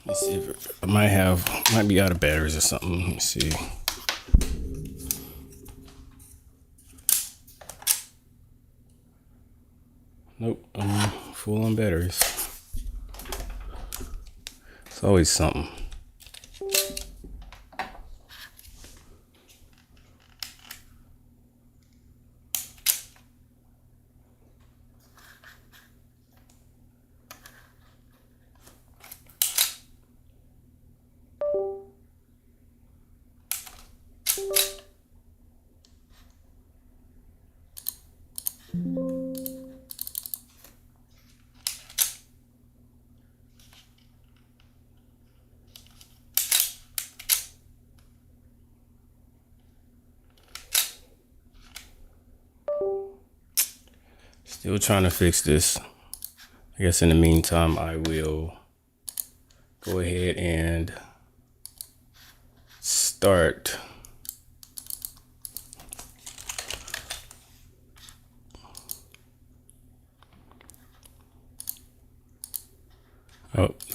Let's see if I might be out of batteries or something. Let me see. Nope, I'm full on batteries. It's always something. Still trying to fix this. I guess in the meantime, I will go ahead and start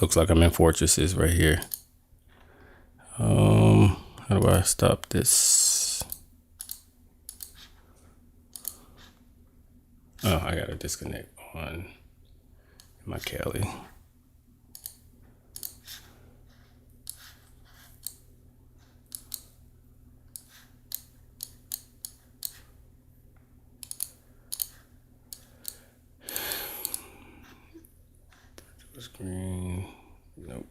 looks like I'm in fortresses right here. How do I stop this? Oh, I gotta disconnect on my Kali. Screen, nope,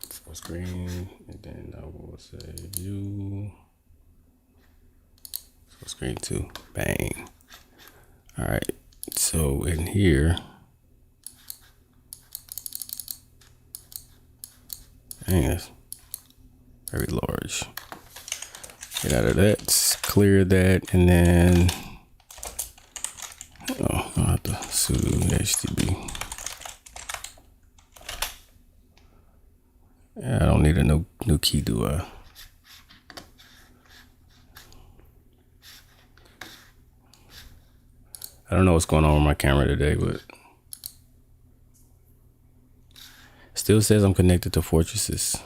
full screen, and then I will say view, full screen 2, bang. All right, so in here, dang, that's very large. Get out of that, clear that, and then, oh, I'll have to sudo HTB. I don't need a new key, do I? I don't know what's going on with my camera today, but still says I'm connected to fortresses.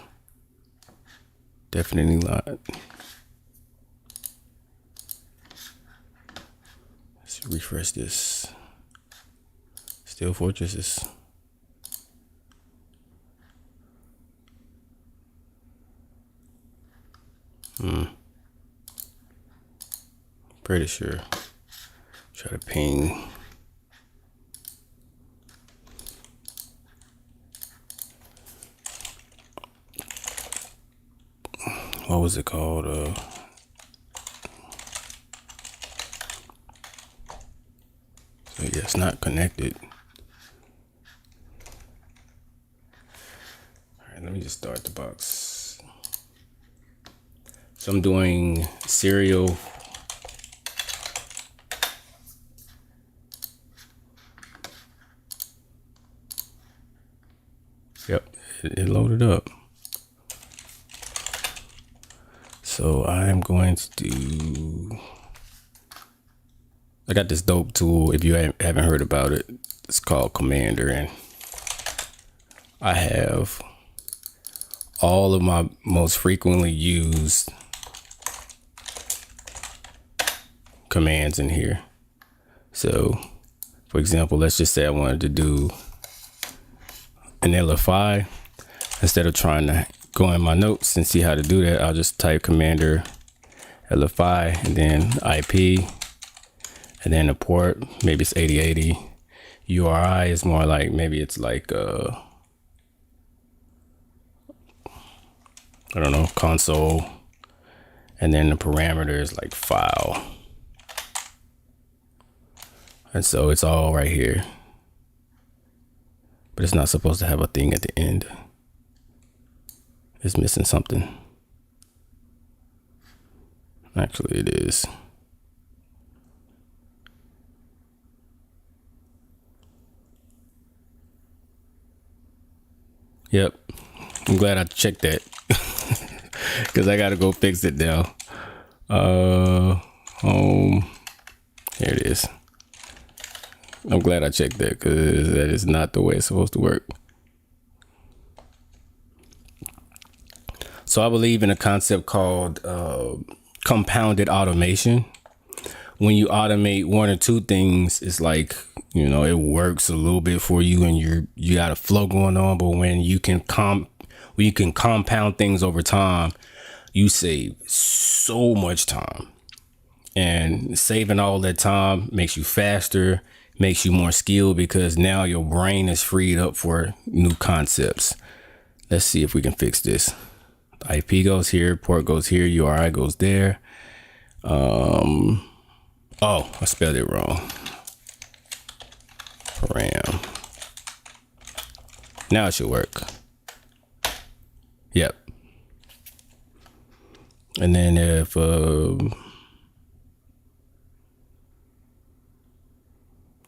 Definitely not. Let's refresh this. Still fortresses. Pretty sure. Try to ping. What was it called? So yeah, it's not connected. All right, let me just start the box. So I'm doing serial. Yep, it loaded up. So I'm going to do, I got this dope tool. If you haven't heard about it, it's called Commander, and I have all of my most frequently used commands in here. So for example, let's just say I wanted to do an LFI. Instead of trying to go in my notes and see how to do that, I'll just type Commander LFI and then IP and then a port. Maybe it's 8080. URI is more like, maybe it's like I don't know, console. And then the parameter is like file. And so it's all right here. But it's not supposed to have a thing at the end. It's missing something. Actually, it is. Yep. I'm glad I checked that. Because I got to go fix it now. Home. Here it is. I'm glad I checked that because that is not the way it's supposed to work. So I believe in a concept called compounded automation. When you automate one or two things, it's like, you know, it works a little bit for you and you got a flow going on. But when you can compound things over time, you save so much time. And saving all that time makes you faster, makes you more skilled because now your brain is freed up for new concepts. Let's see if we can fix this. The IP goes here, port goes here, URI goes there. Oh, I spelled it wrong. Param. Now it should work. Yep. And then if I'm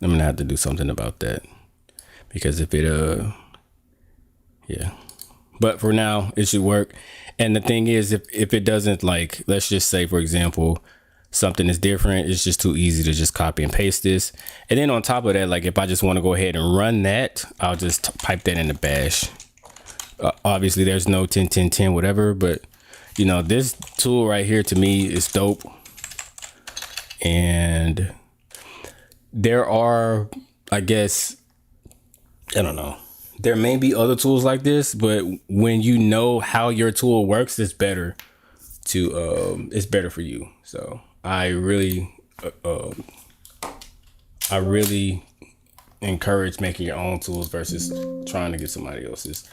gonna have to do something about that because if it yeah, but for now it should work. And the thing is, if it doesn't, like, let's just say for example something is different, it's just too easy to just copy and paste this. And then on top of that, like if I just want to go ahead and run that, I'll just pipe that in the bash. Obviously there's no 10 whatever, but you know, this tool right here to me is dope. And there are, I guess, I don't know, there may be other tools like this, but when you know how your tool works, it's better it's better for you. So I really encourage making your own tools versus trying to get somebody else's.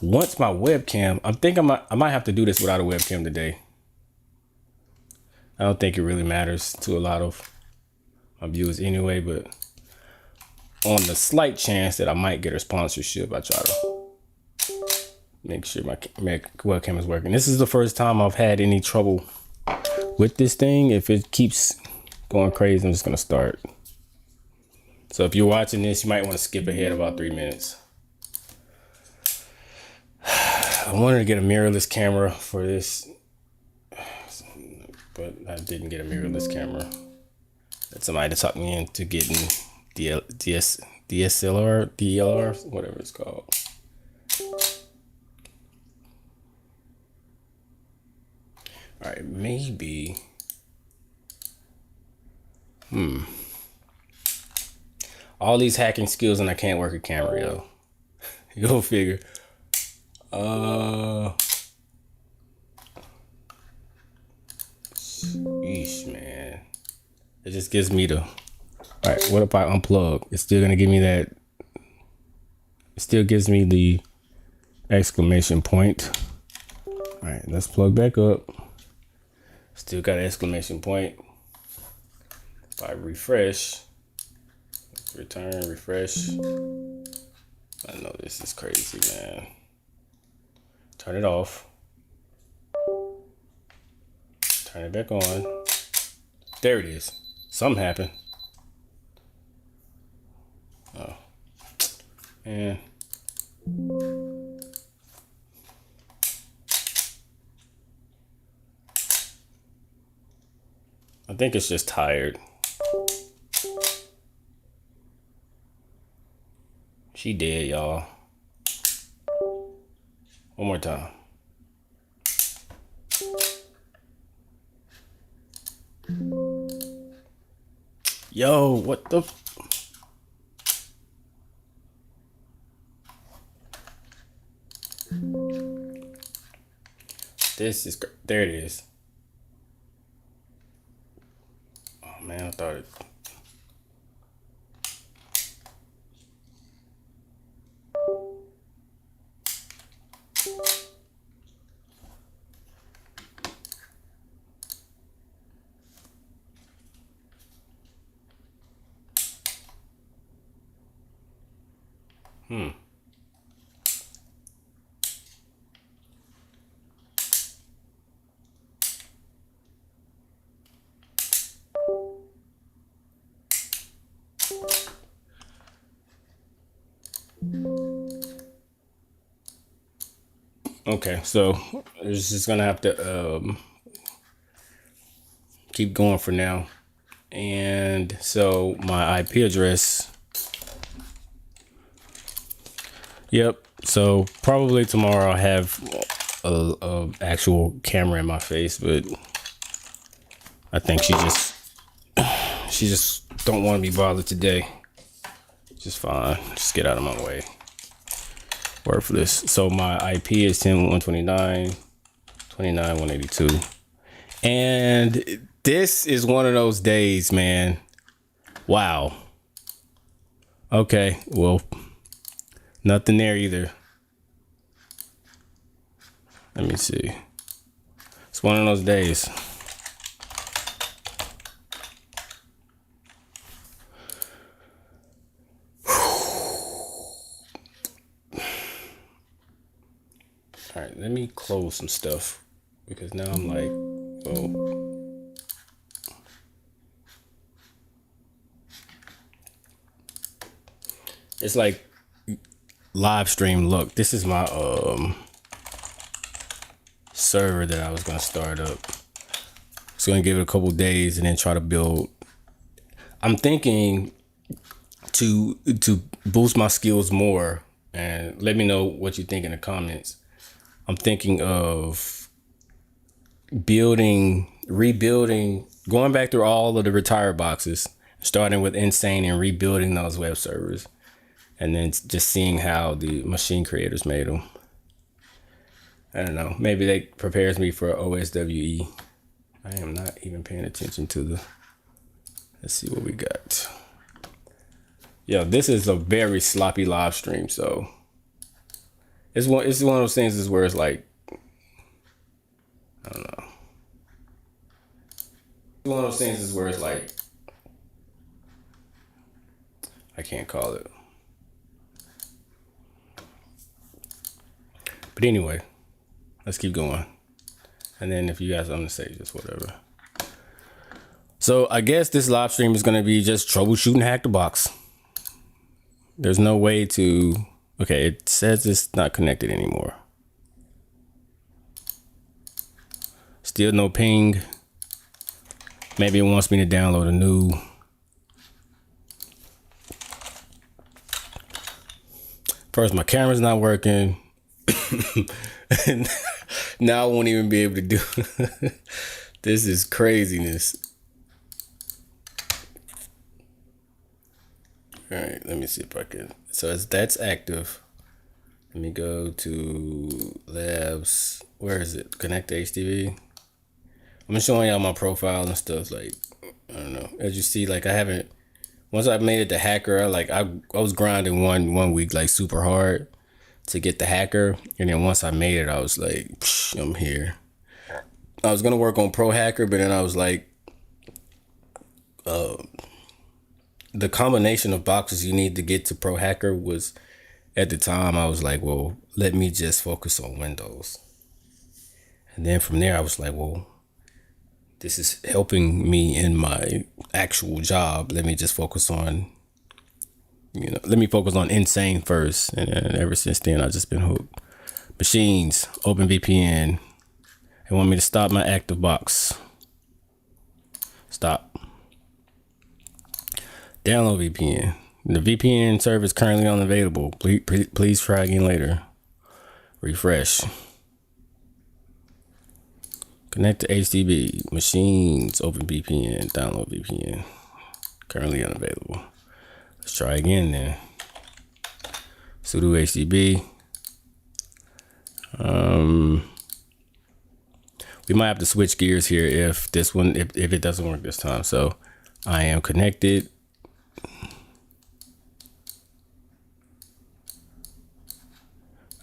Once my webcam, I might have to do this without a webcam today. I don't think it really matters to a lot of my viewers anyway, but on the slight chance that I might get a sponsorship, I try to make sure my webcam is working. This is the first time I've had any trouble with this thing. If it keeps going crazy, I'm just gonna start. So if you're watching this, you might want to skip ahead about 3 minutes. I wanted to get a mirrorless camera for this, but I didn't get a mirrorless camera. That's somebody to talk me into getting DSLR, whatever it's called. All right, maybe. All these hacking skills and I can't work a camera, yo. Go figure. Sheesh, man. It just gives me the. All right, what if I unplug? It's still gonna give me that. It still gives me the exclamation point. All right, let's plug back up. Still got an exclamation point. If I refresh, return, refresh. I know this is crazy, man. Turn it off. Turn it back on. There it is. Something happened. Oh, man. I think it's just tired. She dead, y'all. One more time. Yo, what the? This is, there it is. Oh man, I thought it. Okay, so it's just gonna have to keep going for now. And so my IP address. Yep. So probably tomorrow I'll have a actual camera in my face, but I think she just don't want to be bothered today. Just fine. Just get out of my way. Worthless. So my IP is 10.129.29.182. And this is one of those days, man. Wow. Okay, well, nothing there either. Let me see. It's one of those days. All right, let me close some stuff because now I'm like, oh. It's like live stream. Look, this is my server that I was gonna start up. It's gonna give it a couple days and then try to build. I'm thinking to boost my skills more, and let me know what you think in the comments. I'm thinking of rebuilding, going back through all of the retired boxes, starting with Insane and rebuilding those web servers, and then just seeing how the machine creators made them. I don't know. Maybe that prepares me for OSWE. I am not even paying attention to the. Let's see what we got. Yeah, this is a very sloppy live stream, so it's one of those things is where it's like, I don't know. It's one of those things is where it's like, I can't call it. But anyway, let's keep going. And then if you guys want to say just whatever. So I guess this live stream is going to be just troubleshooting Hack the Box. There's no way to, okay, it says it's not connected anymore. Still no ping. Maybe it wants me to download a new. First, my camera's not working. And now I won't even be able to do. This is craziness. All right, let me see if I can. So that's active. Let me go to labs. Where is it? Connect to HTB. I'm showing y'all my profile and stuff. Like, I don't know. As you see, like I haven't. Once I made it the hacker, I was grinding one week like super hard to get the hacker, and then once I made it, I was like, I'm here. I was gonna work on pro hacker, but then I was like, the combination of boxes you need to get to pro hacker was, at the time I was like, well, let me just focus on Windows. And then from there I was like, well, this is helping me in my actual job. Let me just focus on, let me focus on Insane first. And then ever since then, I've just been hooked. Machines, OpenVPN. They want me to stop my active box. Stop. Download VPN. The VPN service currently unavailable. Please try again later. Refresh. Connect to HTB. Machines, OpenVPN, download VPN. Currently unavailable. Let's try again then. Sudo HTB. We might have to switch gears here if it doesn't work this time. So I am connected.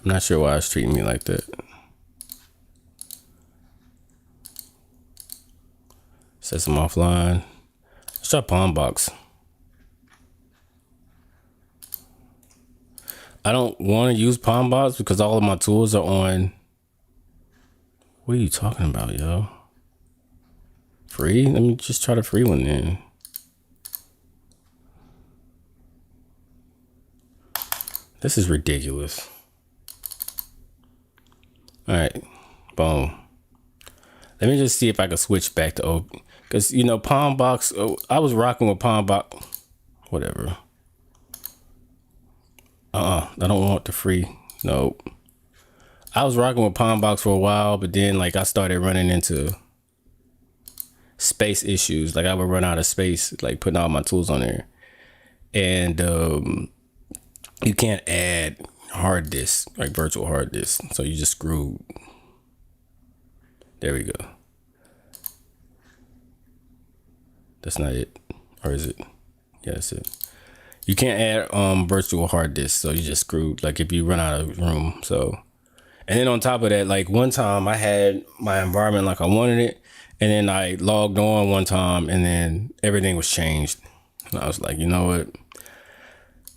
I'm not sure why it's treating me like that. Says I'm offline. Let's try Palmbox. I don't want to use Palmbox because all of my tools are on. What are you talking about, yo? Free? Let me just try the free one then. This is ridiculous. All right, boom. Let me just see if I can switch back to open. Because, you know, Palmbox, I was rocking with Palmbox. Whatever. I don't want the free. Nope. I was rocking with Palmbox for a while, but then, like, I started running into space issues. Like, I would run out of space, like, putting all my tools on there. And you can't add hard disks, like virtual hard disks. So you just screwed. There we go. That's not it. Or is it? Yeah, that's it. You can't add virtual hard disks, so you just screwed, like, if you run out of room. So, and then on top of that, like, one time I had my environment like I wanted it, and then I logged on one time, and then everything was changed. And I was like, you know what?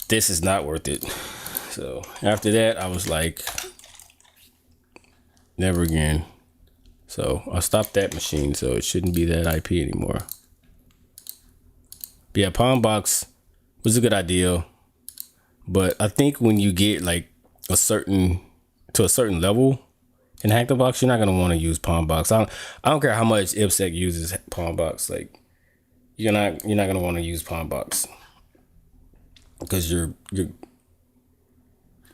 This is not worth it. So after that, I was like, never again. So I stopped that machine, so it shouldn't be that IP anymore. But yeah, Palmbox was a good idea, but I think when you get like to a certain level in HackerBox, you're not gonna want to use Palmbox. I don't care how much IPsec uses Palmbox. Like, you're not gonna want to use Palmbox because you're.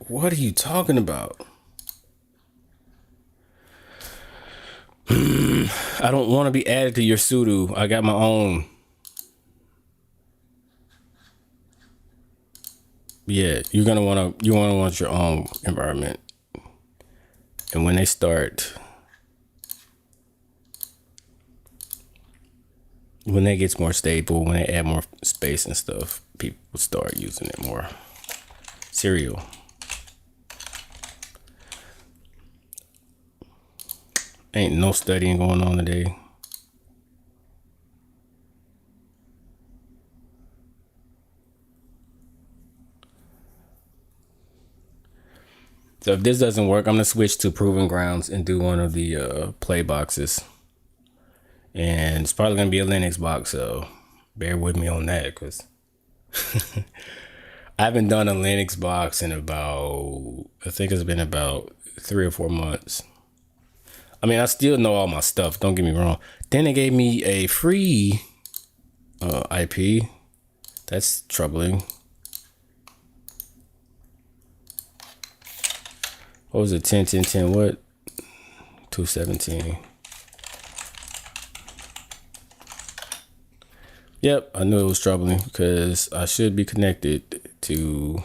What are you talking about? I don't want to be added to your sudo. I got my own. Yeah, you want your own environment. And when they gets more stable, when they add more space and stuff, people start using it more. Serial. Ain't no studying going on today. So if this doesn't work, I'm gonna switch to Proving Grounds and do one of the play boxes. And it's probably gonna be a Linux box, so bear with me on that, because I haven't done a Linux box in I think it's been about 3 or 4 months. I mean, I still know all my stuff, don't get me wrong. Then they gave me a free IP. That's troubling. What was it? 10, 10, 10, what? 217. Yep, I knew it was troubling because I should be connected to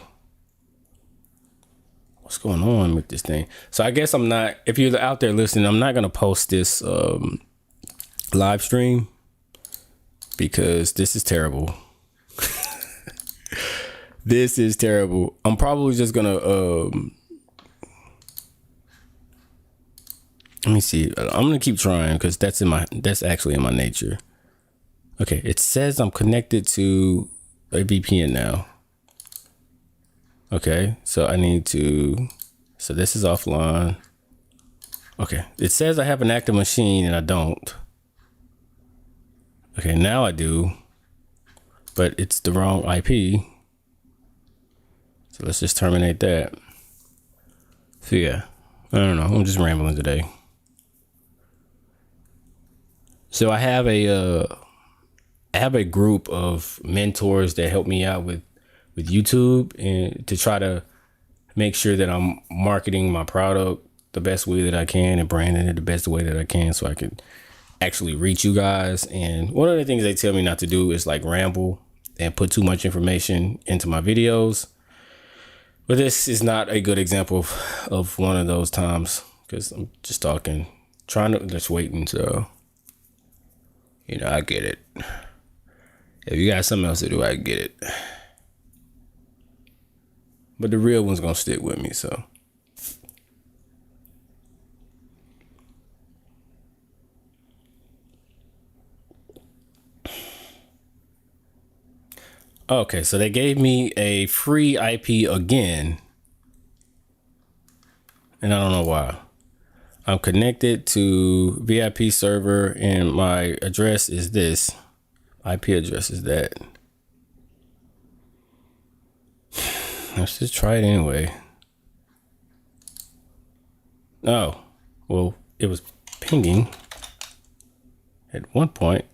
what's going on with this thing. So I guess I'm not, if you're out there listening, I'm not going to post this live stream because this is terrible. This is terrible. I'm probably just going to, let me see. I'm going to keep trying because that's actually in my nature. Okay, it says I'm connected to a VPN now. Okay, so this is offline. Okay, it says I have an active machine and I don't. Okay, now I do, but it's the wrong IP. So let's just terminate that. So yeah, I don't know. I'm just rambling today. So I have a group of mentors that help me out with YouTube and to try to make sure that I'm marketing my product the best way that I can and branding it the best way that I can so I can actually reach you guys. And one of the things they tell me not to do is like ramble and put too much information into my videos. But this is not a good example of one of those times because I'm just just waiting. So, I get it. If you got something else to do, I get it. But the real one's gonna stick with me, so. Okay, so they gave me a free IP again, and I don't know why. I'm connected to VIP server and my address is this. IP address is that. Let's just try it anyway. Oh, well, it was pinging at one point.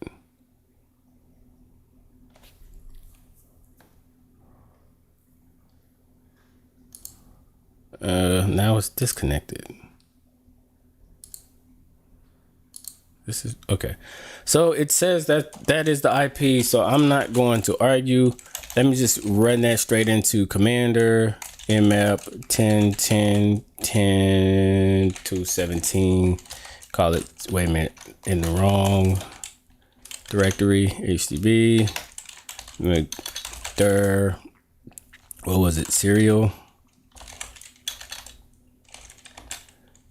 Now it's disconnected. This is okay. So it says that is the IP. So I'm not going to argue. Let me just run that straight into Commander mmap 10 10 10 217. Call it. Wait a minute. In the wrong directory. HTB. What was it? Serial.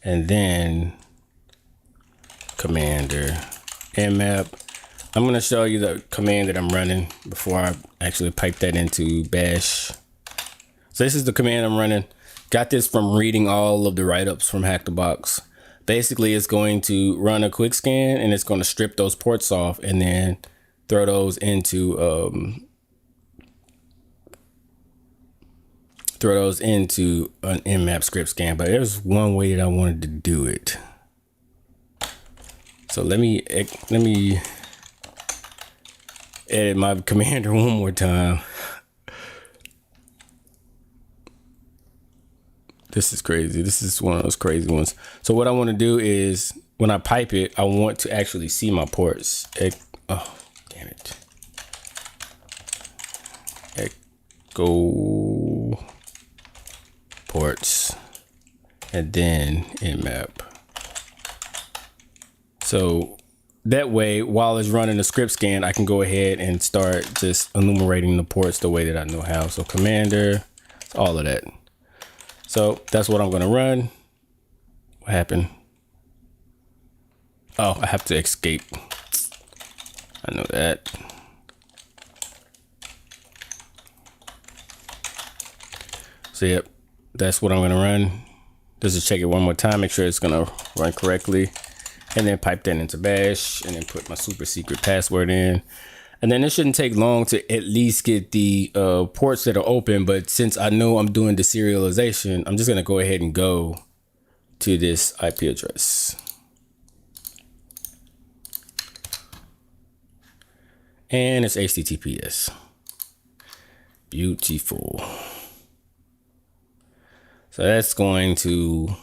And then Commander mmap. I'm going to show you the command that I'm running before I actually pipe that into bash. So this is the command I'm running. Got this from reading all of the write-ups from Hack the Box. Basically, it's going to run a quick scan and it's going to strip those ports off and then throw those into an mmap script scan. But there's one way that I wanted to do it. So let me edit my commander one more time. This is crazy. This is one of those crazy ones. So what I want to do is when I pipe it, I want to actually see my ports. Oh, damn it. Echo ports and then mmap. So that way, while it's running the script scan, I can go ahead and start just enumerating the ports the way that I know how. So Commander, all of that. So that's what I'm going to run. What happened? Oh, I have to escape. I know that. So yep, that's what I'm going to run. Just to check it one more time, make sure it's going to run correctly. And then pipe that into bash and then put my super secret password in. And then it shouldn't take long to at least get the ports that are open. But since I know I'm doing the serialization, I'm just going to go ahead and go to this IP address. And it's HTTPS. Beautiful. So that's going to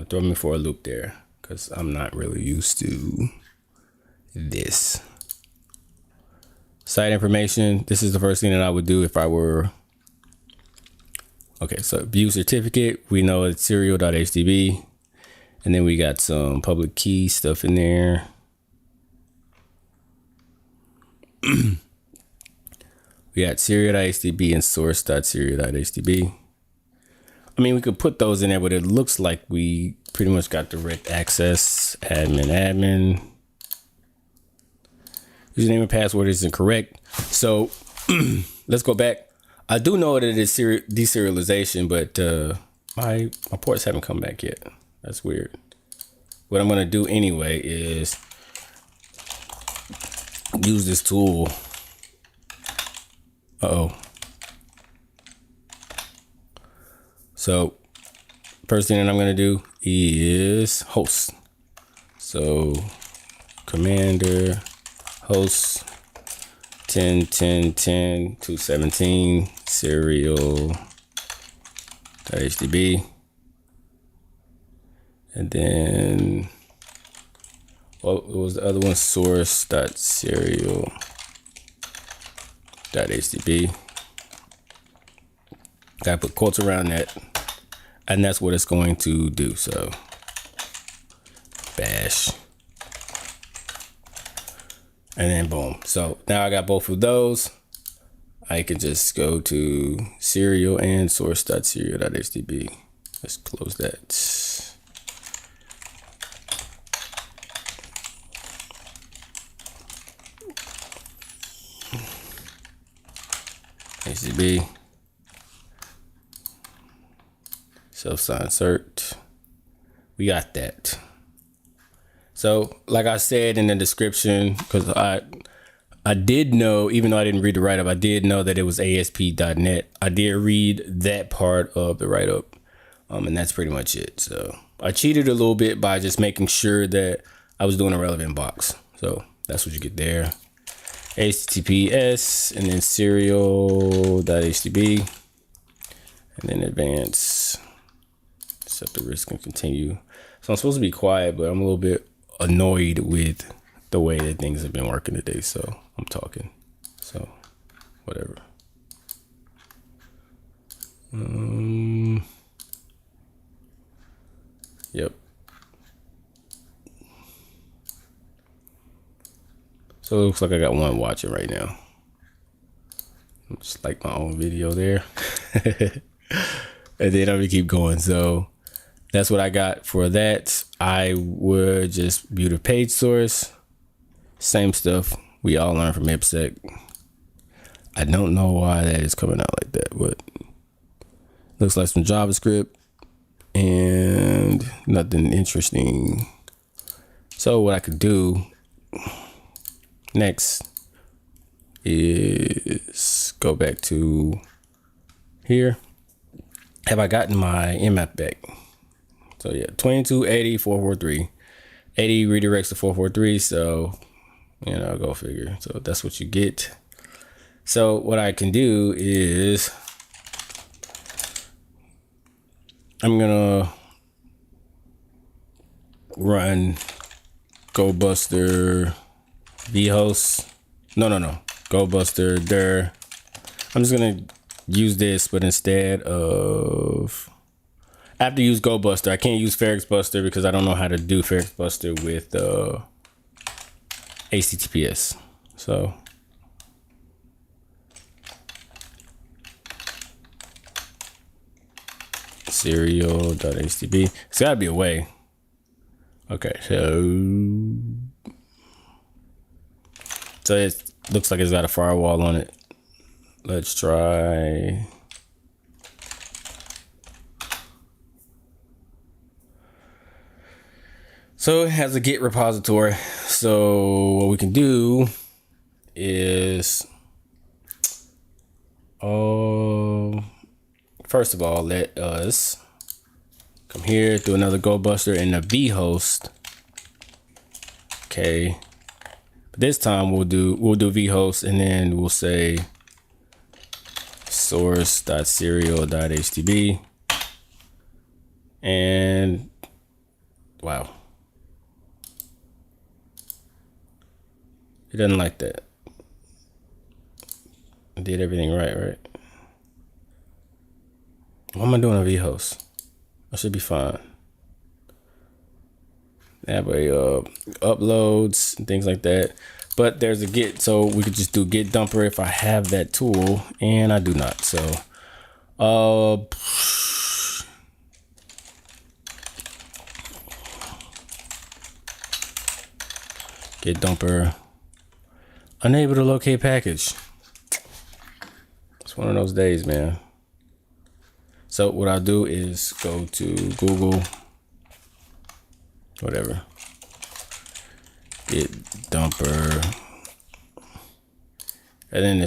throw me for a loop there because I'm not really used to this. Site information. This is the first thing that I would do if I were. Okay, so view certificate. We know it's serial.htb. And then we got some public key stuff in there. We got serial.htb and source.serial.htb. I mean, we could put those in there, but it looks like we pretty much got direct access. Admin. Username and password is incorrect. So let's go back. I do know that it is deserialization, but my ports haven't come back yet. That's weird. What I'm going to do anyway is use this tool. Uh-oh. So first thing that I'm going to do is host. So Commander host 10 10 10 217 serial.htb. And then what was the other one? Source.serial.htb. Gotta put quotes around that. And that's what it's going to do. So bash. And then boom. So now I got both of those. I can just go to serial and source.serial.htb. Let's close that. HTB. self-sign cert. We got that. So like I said in the description, because I did know, even though I didn't read the write-up, I did know that it was ASP.NET. I did read that part of the write-up, and that's pretty much it. So I cheated a little bit by just making sure that I was doing a relevant box. So that's what you get there. HTTPS and then serial.htb and then advance, accept the risk and continue. So I'm supposed to be quiet, but I'm a little bit annoyed with the way that things have been working today. So I'm talking, so whatever. Yep. So it looks like I got one watching right now. Just like my own video there. And then I'm gonna keep going. So that's what I got for that. I would just view the page source. Same stuff we all learned from IPSec. I don't know why that is coming out like that, but looks like some JavaScript and nothing interesting. So what I could do next is go back to here. Have I gotten my mmap back? So yeah, 2280 443. 80 redirects to 443. So, go figure. So that's what you get. So what I can do is I'm gonna run GoBuster vhost. No. GoBuster dir. I'm just gonna use this, but instead of, I have to use GoBuster. I can't use FerrixBuster because I don't know how to do FerrixBuster with HTTPS. So serial.htb. It's gotta be a way. Okay, so it looks like it's got a firewall on it. Let's try. So it has a Git repository. So what we can do is, first of all, let us come here, do another GoBuster in the vhost. Okay. But this time we'll do vhost, and then we'll say source.serial.htb. And wow. It doesn't like that. I did everything right? What am I doing on vhost? I should be fine. That way, uploads and things like that. But there's a Git, so we could just do Git dumper if I have that tool, and I do not. So, Git dumper. Unable to locate package. It's one of those days, man. So what I'll do is go to Google, whatever, Git dumper, and then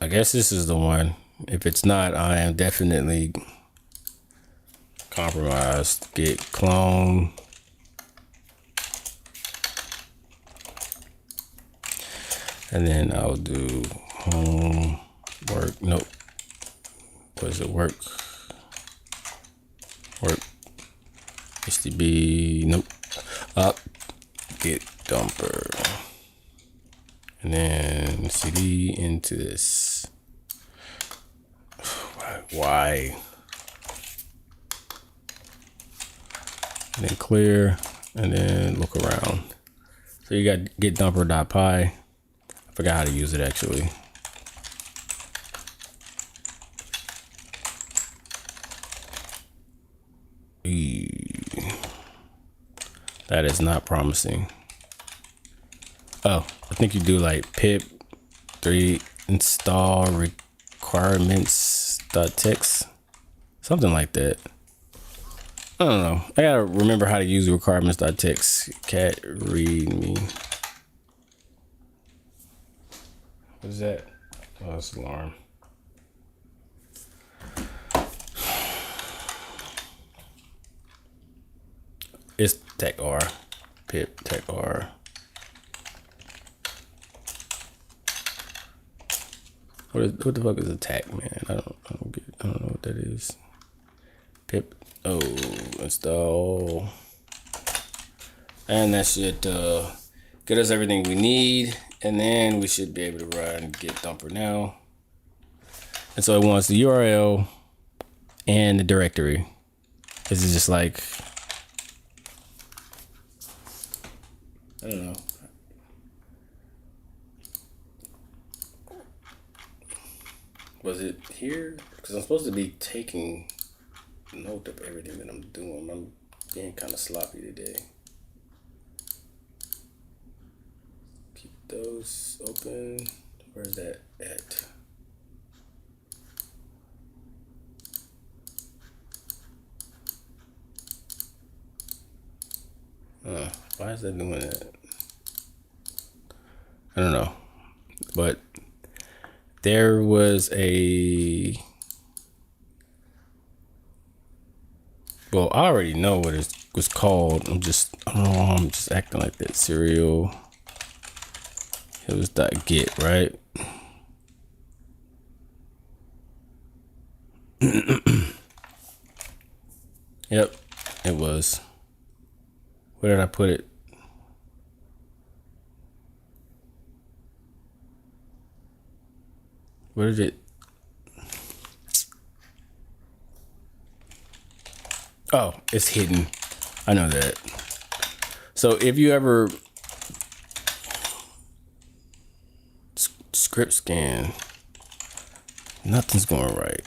I guess this is the one. If it's not, I am definitely compromised. Git clone. And then I'll do homework. Nope. What is it? Work. HTB. Nope. Up. Git dumper. And then CD into this. Why? And then clear. And then look around. So you got git dumper.py. I forgot how to use it actually. That is not promising. Oh, I think you do like pip 3 install requirements.txt, something like that. I don't know. I gotta remember how to use requirements.txt cat read me. What is that? Oh, it's alarm. It's tech R. Pip tech R. What the fuck is attack, man? I don't know what that is. Pip. Oh, install. And that should get us everything we need. And then we should be able to run git dumper now. And so it wants the URL and the directory. This is just like, I don't know. Was it here? Because I'm supposed to be taking note of everything that I'm doing. I'm being kind of sloppy today. Keep those open. Where's that at? Why is that doing that? I don't know. But there was a... Well, I already know what it was called. I'm just acting like that. Serial. It was .git, right? Yep, it was. Where did I put it? Where did it? Oh, it's hidden. I know that. So if you ever script scan, nothing's going right.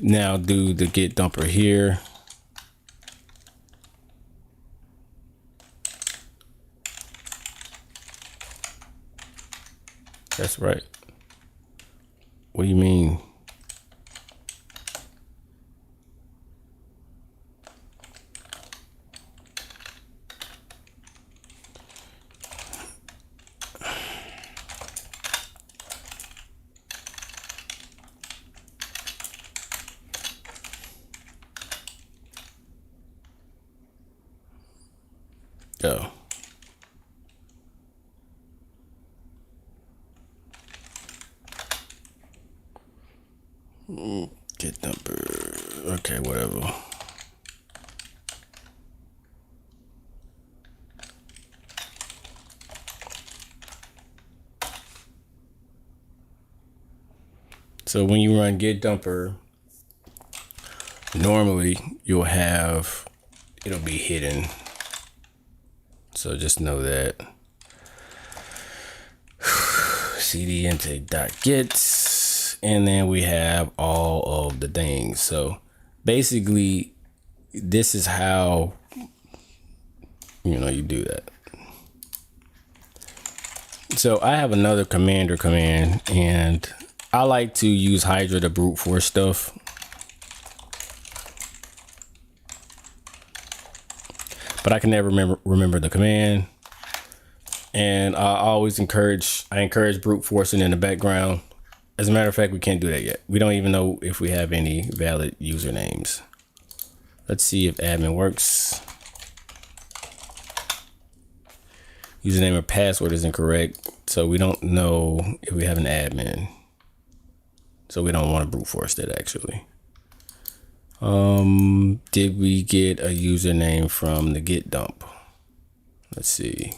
Now do the git dumper here. That's right. What do you mean? Oh. Git dumper. Okay, whatever. So when you run git dumper, normally you'll have, it'll be hidden. So just know that. cd intake.git, and then we have all of the things. So basically this is how, you do that. So I have another commander command, and I like to use Hydra to brute force stuff. But I can never remember the command. And I encourage brute forcing in the background. As a matter of fact, we can't do that yet. We don't even know if we have any valid usernames. Let's see if admin works. Username or password is incorrect. So we don't know if we have an admin. So we don't want to brute force that actually. Did we get a username from the git dump? Let's see.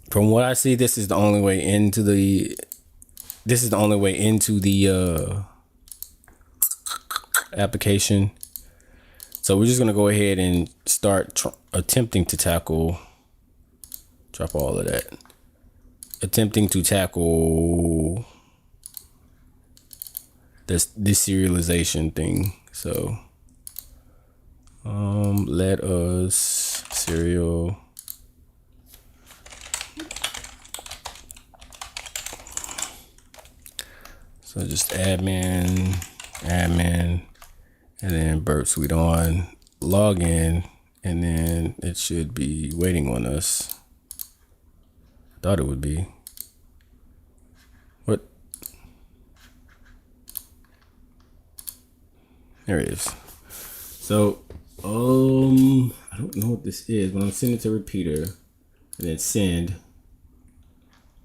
From what I see, this is the only way into the application. So we're just gonna go ahead and start attempting to tackle. Drop all of that. Attempting to tackle this serialization thing. So Let us serial. So just admin, and then Burp Suite on, login, and then it should be waiting on us. I thought it would be. What? There it is. So, I don't know what this is, but I'm sending it to repeater, and then send.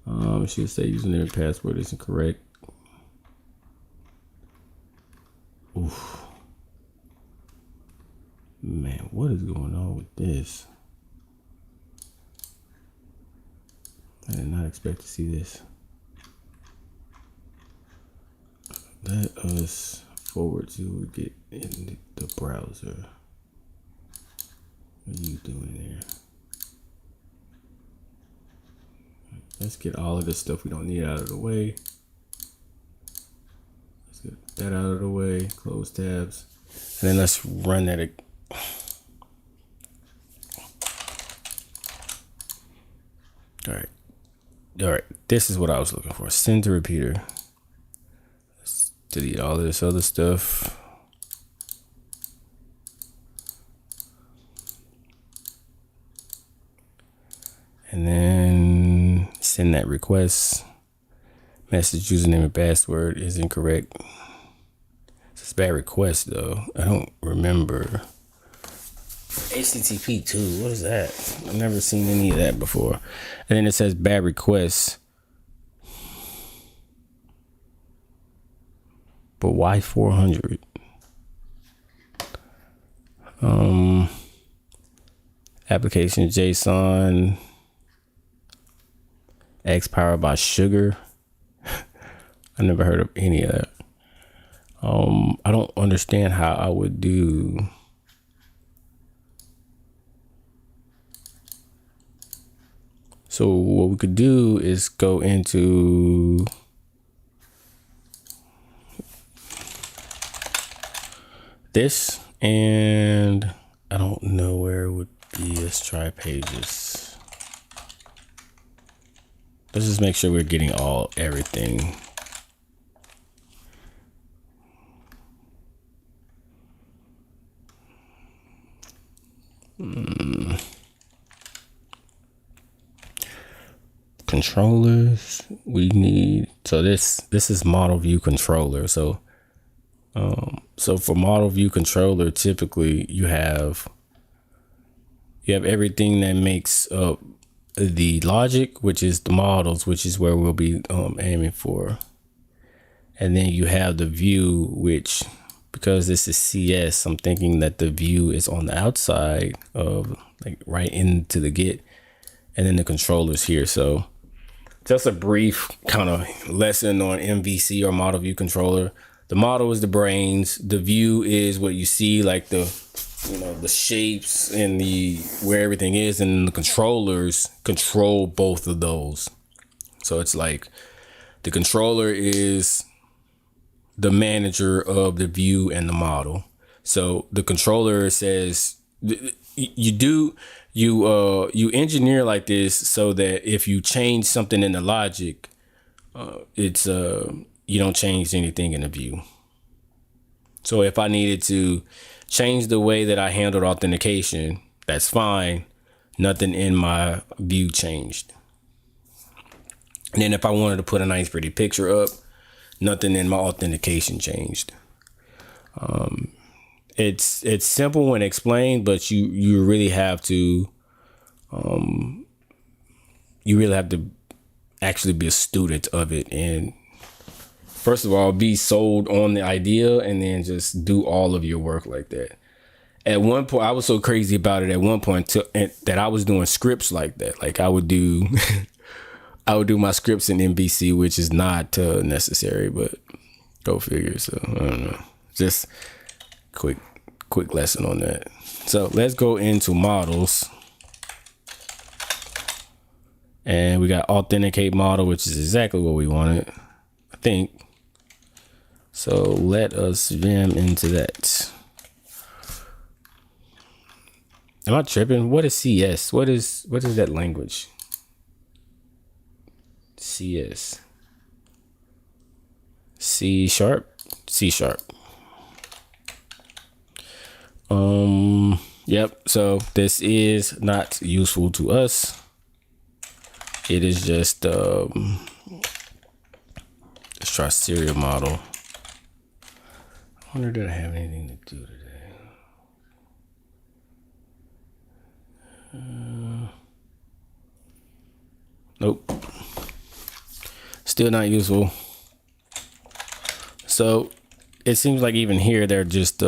It should say username and password isn't correct. Oof. Man, what is going on with this? I did not expect to see this. Let us forward to get in the browser. What are you doing there? Let's get all of this stuff we don't need out of the way. Let's get that out of the way. Close tabs. And then let's run that. All right. This is what I was looking for. Send to repeater. Let's delete all of this other stuff. And then send that request. Message username and password is incorrect. It's a bad request though. I don't remember. HTTP 2, what is that? I've never seen any of that before. And then it says bad request. But why 400? Application JSON. X powered by sugar. I never heard of any of that. I don't understand how I would do. So what we could do is go into this, and I don't know where it would be. Let's try pages. Let's just make sure we're getting everything. Controllers we need. So this is model view controller. So for model view controller, typically you have everything that makes up the logic, which is the models, which is where we'll be aiming for. And then you have the view, which, because this is CS, I'm thinking that the view is on the outside of, like, right into the get, and then the controller's here. So just a brief kind of lesson on MVC, or model view controller. The model is the brains. The view is what you see, like the shapes and where everything is, and the controllers control both of those. So it's like the controller is the manager of the view and the model. So the controller says you engineer like this so that if you change something in the logic, you don't change anything in the view. So if I needed to change the way that I handled authentication, that's fine. Nothing in my view changed. And then if I wanted to put a nice pretty picture up, nothing in my authentication changed. It's simple when explained, but you really have to actually be a student of it, and first of all, be sold on the idea, and then just do all of your work like that. At one point, I was so crazy about it at one point that I was doing scripts like that. Like I would do my scripts in MVC, which is not necessary, but go figure. So I don't know. Just quick lesson on that. So let's go into models. And we got authenticate model, which is exactly what we wanted, I think. So let us vim into that. Am I tripping? What is CS? What is that language? CS. C sharp? C sharp. Yep. So this is not useful to us. It is just let's try serial model. I wonder did I have anything to do today? Nope. Still not useful. So it seems like even here they're just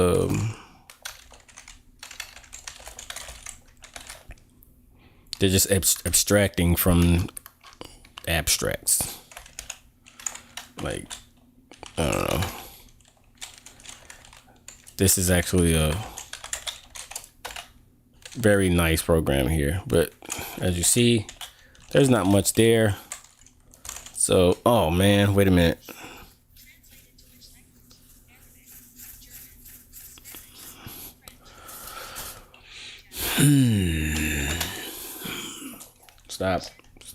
abstracting from abstracts. Like, I don't know. This is actually a very nice program here, but as you see, there's not much there. So, oh man, wait a minute. Stop. Let's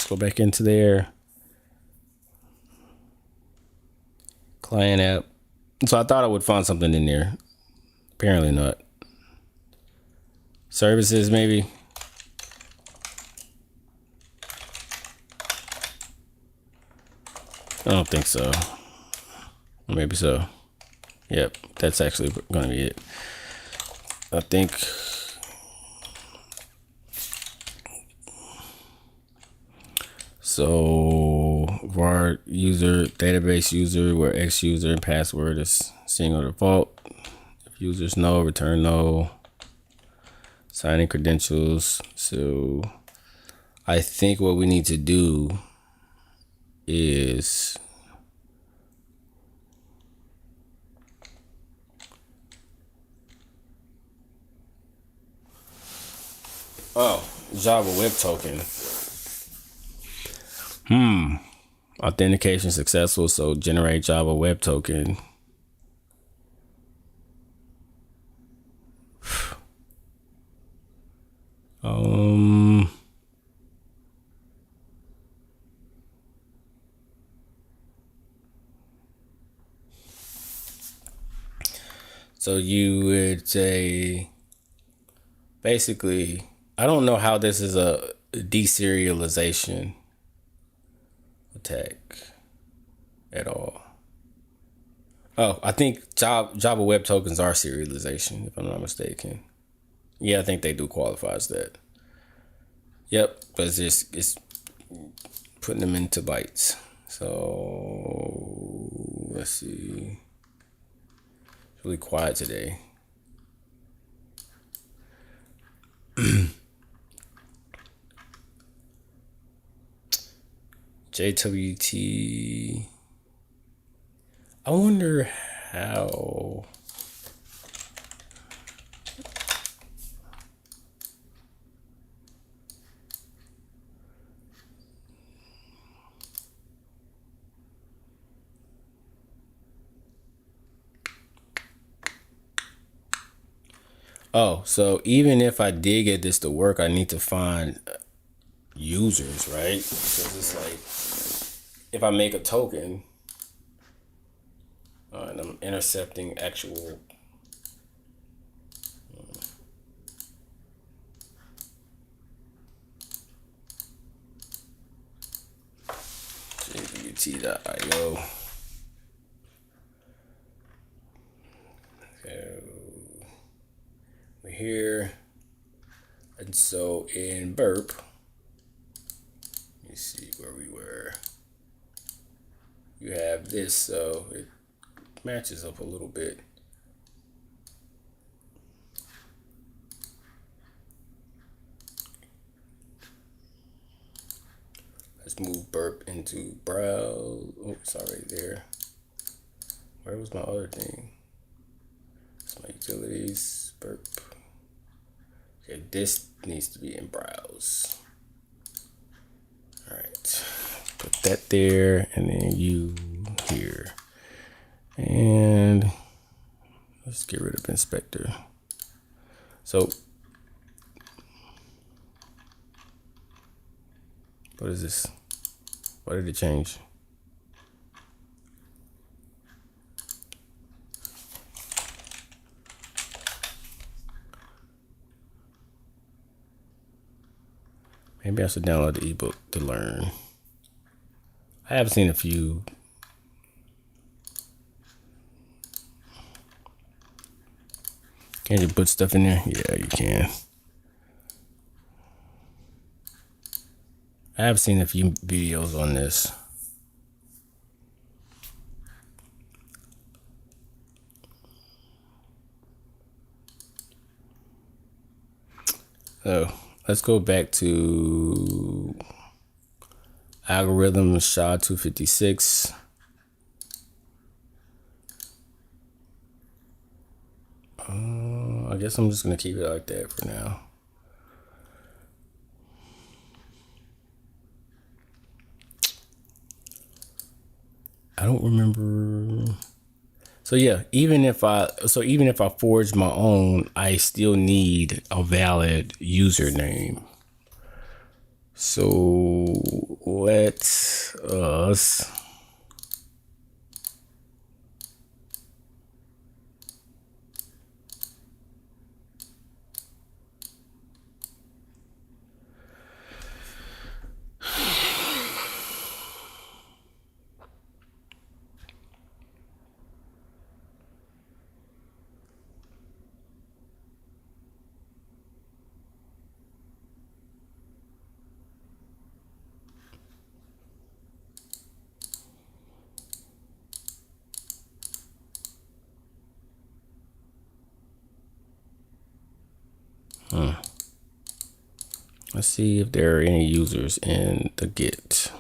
go back into there. Client app. So I thought I would find something in there. Apparently not. Services, maybe. I don't think so. Maybe so. Yep, that's actually going to be it. I think. So var user, database user, where X user and password is single default. If users no, return no. Signing credentials. So I think what we need to do is Java Web Token. Authentication successful, so generate Java Web Token. So you would say, basically, I don't know how this is a deserialization attack at all. Oh, I think Java Web Tokens are serialization, if I'm not mistaken. Yeah, I think they do qualify as that. Yep, but it's putting them into bytes. So let's see. It's really quiet today. JWT. I wonder how. Oh, so even if I did get this to work, I need to find users, right? Because it's like, if I make a token, and I'm intercepting actual JWT.io. So we're here, and so in burp, let me see where we were. You have this, so it matches up a little bit. Let's move burp into browse. Oh, sorry, there. Where was my other thing? It's my utilities, burp. Okay, this needs to be in browse. All right. that there, and then you here. And let's get rid of inspector. So what is this? Why did it change? Maybe I should download the ebook to learn. I have seen a few. Can you put stuff in there? Yeah, you can. I have seen a few videos on this. So let's go back to algorithm SHA-256. I guess I'm just gonna keep it like that for now. I don't remember. So yeah, even if I forge my own, I still need a valid username. So let us let's see if there are any users in the Git.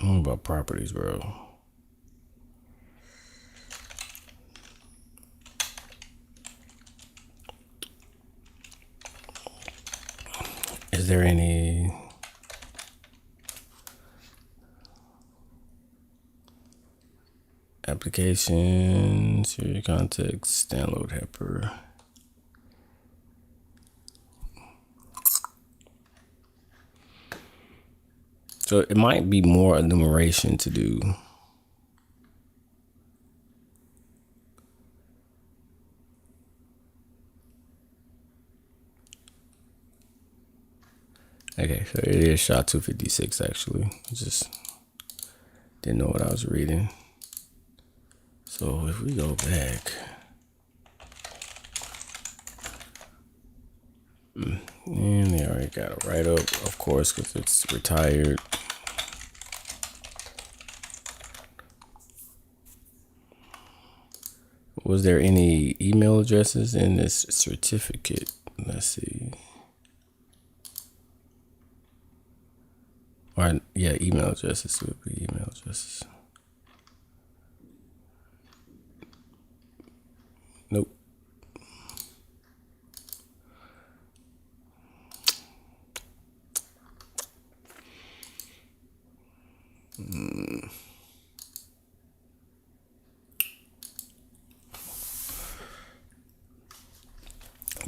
What about properties, bro? Is there any applications, your context, download helper? So it might be more enumeration to do. Okay, so it is SHA-256 actually. I just didn't know what I was reading. So if we go back, and they already got a write-up, of course, because it's retired. Was there any email addresses in this certificate? Let's see. Or yeah, email addresses would be email addresses. Nope.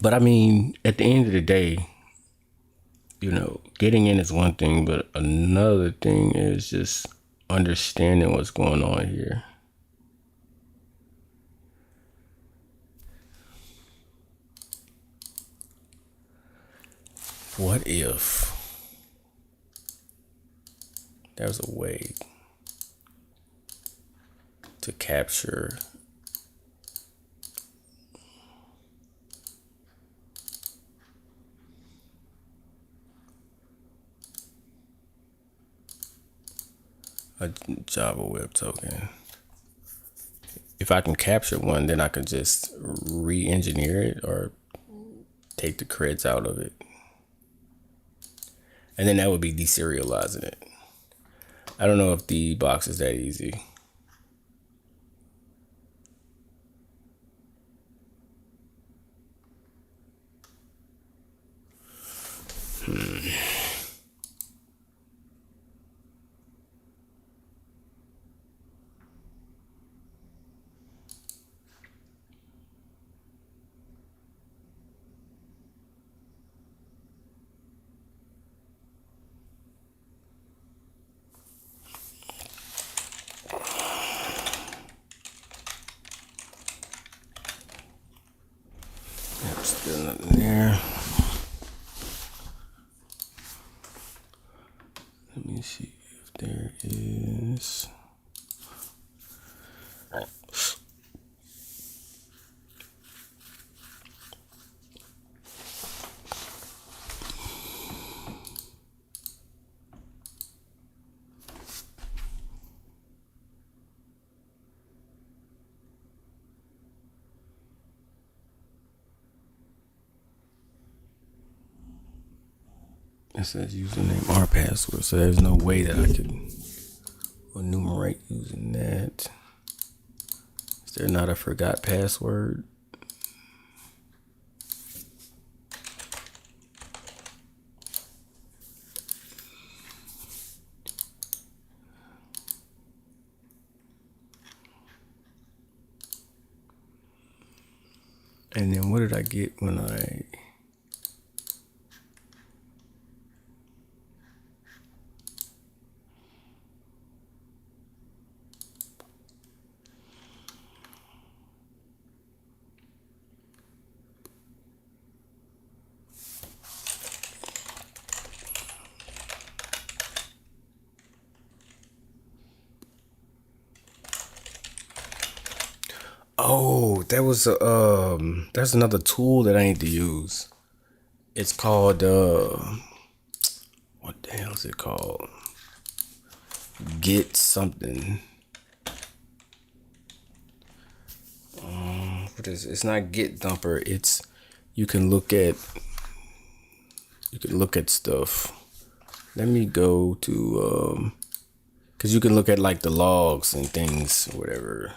But I mean, at the end of the day, you know, getting in is one thing, but another thing is just understanding what's going on here. What if there's a way to capture a Java web token? If I can capture one, then I can just re-engineer it or take the creds out of it. And then that would be deserializing it. I don't know if the box is that easy. Still nothing there. Let me see if there is. It says username or password, so there's no way that I can enumerate using that. Is there not a forgot password? And then what did I get when I... Oh, that was there's another tool that I need to use. It's called what the hell is it called? Get something. What is it? It's not Get Dumper. It's you can look at stuff. Let me go to because you can look at like the logs and things or whatever.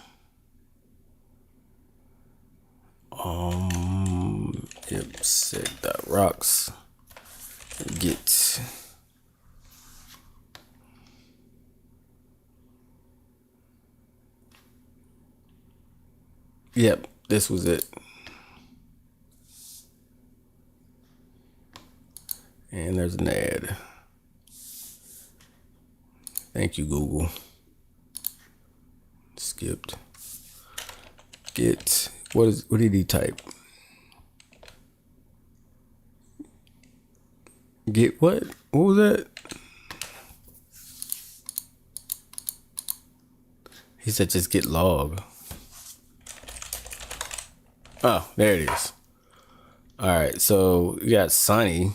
Yep, set.rocks. Get. Yep, this was it. And there's an ad. Thank you, Google. Skipped. Get. What did he type? Get what? What was that? He said just get log. Oh, there it is. All right, so we got Sunny.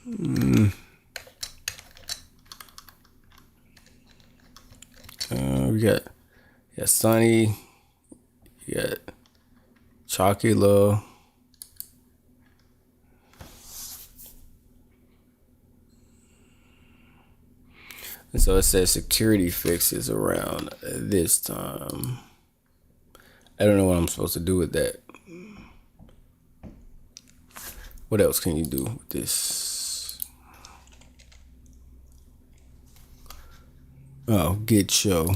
We got Sunny. You got Chocula. And so it says security fixes around this time. I don't know what I'm supposed to do with that. What else can you do with this? Oh, get show.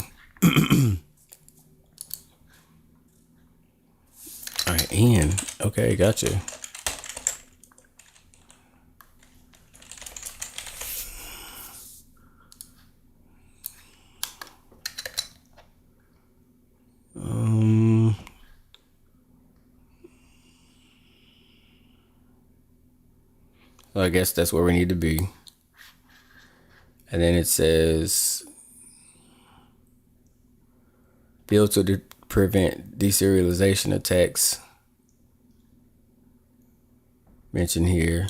All right, and okay, gotcha. So I guess that's where we need to be. And then it says build to prevent deserialization attacks. Mentioned here.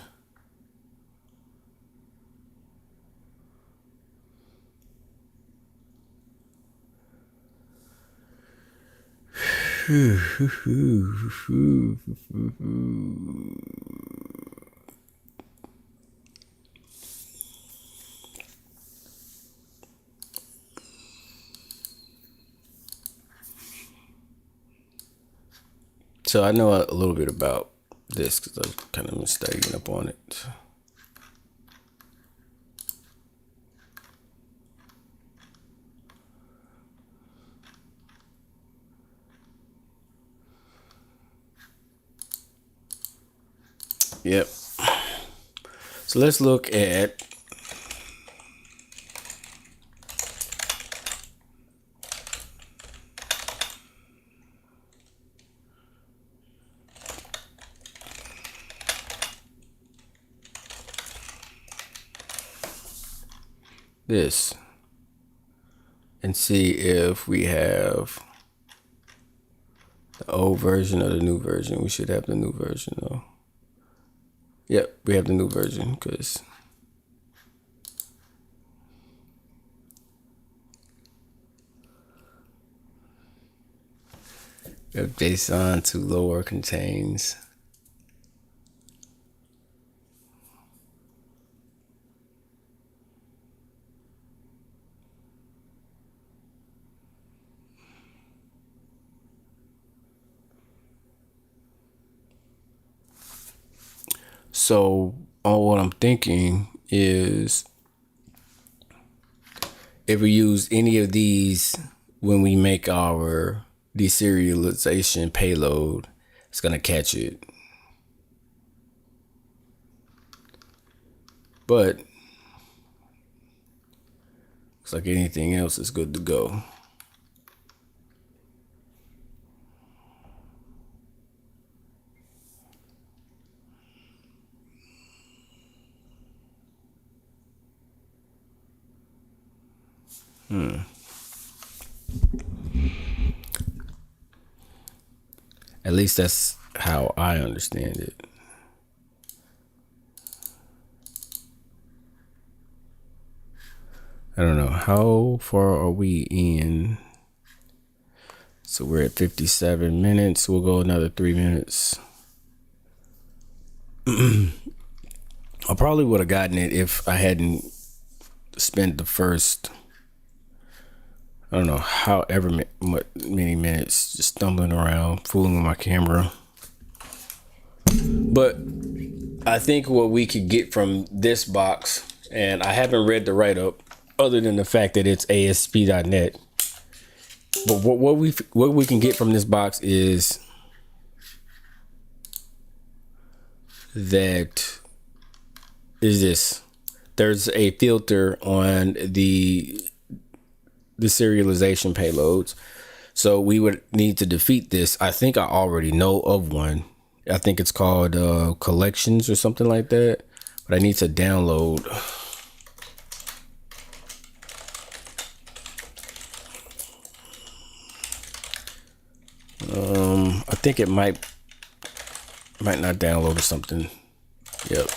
So I know a little bit about this because I've kind of been studying up on it. Yep. So let's look at this and see if we have the old version or the new version. We should have the new version though. Yep, we have the new version because if JSON to lower contains so what I'm thinking is if we use any of these when we make our deserialization payload, it's gonna catch it. But looks like anything else is good to go. At least that's how I understand it. I don't know. How far are we in? So we're at 57 minutes. We'll go another 3 minutes. I probably would have gotten it if I hadn't spent the first, I don't know, however many minutes just stumbling around, fooling with my camera. But I think what we could get from this box, and I haven't read the write-up other than the fact that it's ASP.NET. But what we can get from this box is that this. There's a filter on the serialization payloads. So we would need to defeat this. I think I already know of one. I think it's called collections or something like that. But I need to download. I think it might not download or something. Yep.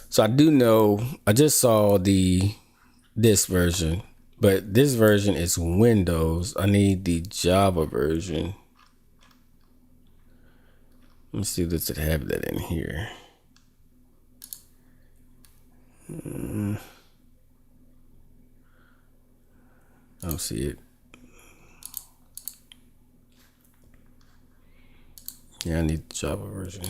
So I do know, I just saw this version, but this version is Windows. I need the Java version. Let me see, does it have that in here? I don't see it. Yeah, I need the Java version.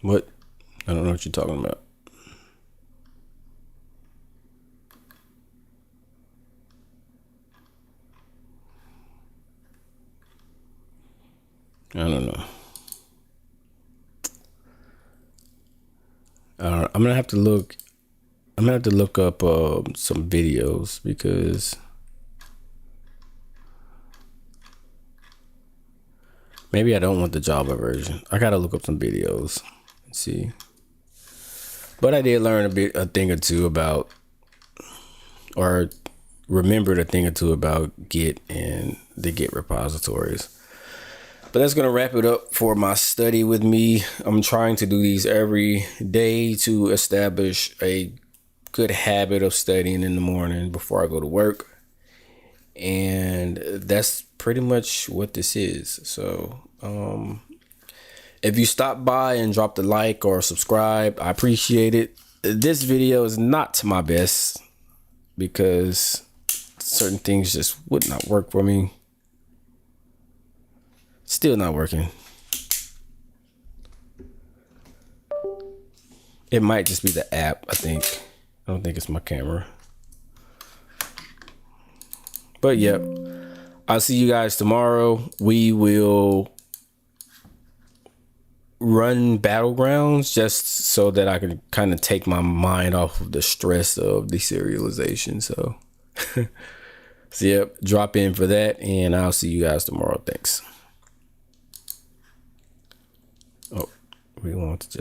What? I don't know what you're talking about. I don't know. I'm gonna have to look. I'm gonna have to look up some videos because maybe I don't want the Java version. I gotta look up some videos and see. But I did learn a thing or two about, or remembered a thing or two about Git and the Git repositories. But that's going to wrap it up for my study with me. I'm trying to do these every day to establish a good habit of studying in the morning before I go to work. And that's pretty much what this is. So if you stop by and drop the like or subscribe, I appreciate it. This video is not my best because certain things just would not work for me. Still not working. It might just be the app, I think. I don't think it's my camera. But yep, I'll see you guys tomorrow. We will run Battlegrounds just so that I can kind of take my mind off of the stress of deserialization. So, so yep, drop in for that, and I'll see you guys tomorrow. Thanks. Oh, we want to